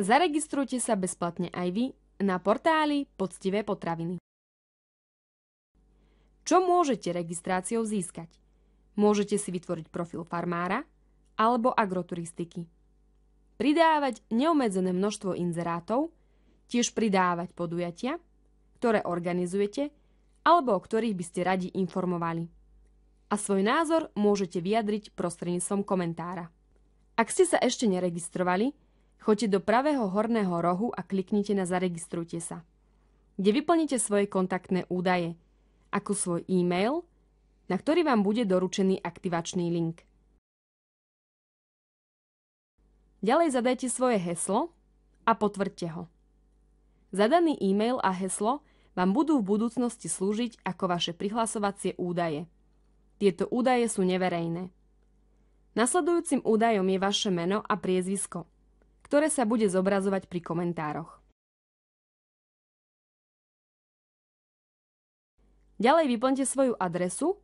Zaregistrujte sa bezplatne aj vy na portáli Poctivé potraviny. Čo môžete registráciou získať? Môžete si vytvoriť profil farmára alebo agroturistiky. Pridávať neobmedzené množstvo inzerátov, tiež pridávať podujatia, ktoré organizujete alebo o ktorých by ste radi informovali. A svoj názor môžete vyjadriť prostredníctvom komentára. Ak ste sa ešte neregistrovali, choďte do pravého horného rohu a kliknite na Zaregistrujte sa, kde vyplníte svoje kontaktné údaje, ako svoj e-mail, na ktorý vám bude doručený aktivačný link. Ďalej zadajte svoje heslo a potvrďte ho. Zadaný e-mail a heslo vám budú v budúcnosti slúžiť ako vaše prihlasovacie údaje. Tieto údaje sú neverejné. Nasledujúcim údajom je vaše meno a priezvisko, ktoré sa bude zobrazovať pri komentároch. Ďalej vyplňte svoju adresu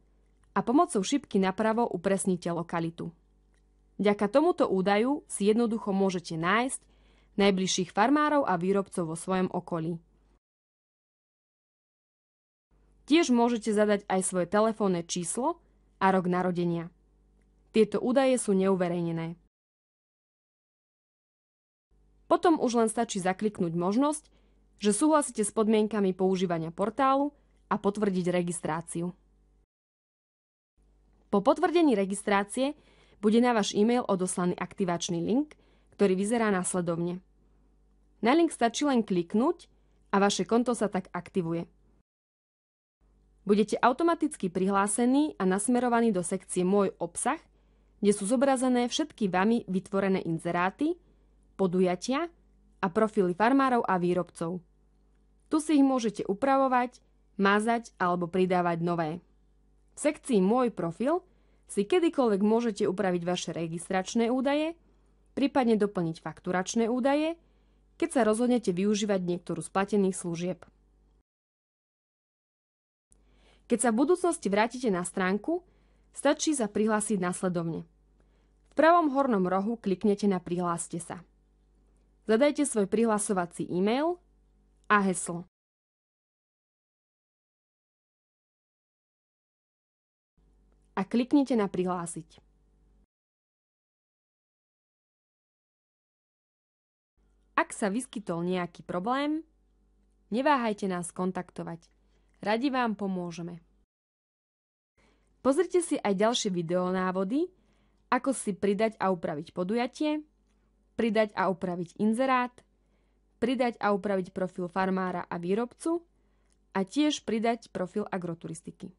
a pomocou šipky napravo upresnite lokalitu. Vďaka tomuto údaju si jednoducho môžete nájsť najbližších farmárov a výrobcov vo svojom okolí. Tiež môžete zadať aj svoje telefónne číslo a rok narodenia. Tieto údaje sú neuverejnené. Potom už len stačí zakliknúť možnosť, že súhlasíte s podmienkami používania portálu a potvrdiť registráciu. Po potvrdení registrácie bude na váš e-mail odoslaný aktivačný link, ktorý vyzerá následovne. Na link stačí len kliknúť a vaše konto sa tak aktivuje. Budete automaticky prihlásení a nasmerovaní do sekcie Môj obsah, kde sú zobrazené všetky vami vytvorené inzeráty, podujatia a profily farmárov a výrobcov. Tu si ich môžete upravovať, mazať alebo pridávať nové. V sekcii Môj profil si kedykoľvek môžete upraviť vaše registračné údaje, prípadne doplniť fakturačné údaje, keď sa rozhodnete využívať niektorú z platených služieb. Keď sa v budúcnosti vrátite na stránku, stačí sa prihlásiť následovne. V pravom hornom rohu kliknete na Prihláste sa. Zadajte svoj prihlasovací e-mail a heslo. A kliknite na Prihlásiť. Ak sa vyskytol nejaký problém, neváhajte nás kontaktovať. Radi vám pomôžeme. Pozrite si aj ďalšie videonávody, ako si pridať a upraviť podujatie, pridať a upraviť inzerát, pridať a upraviť profil farmára a výrobcu a tiež pridať profil agroturistiky.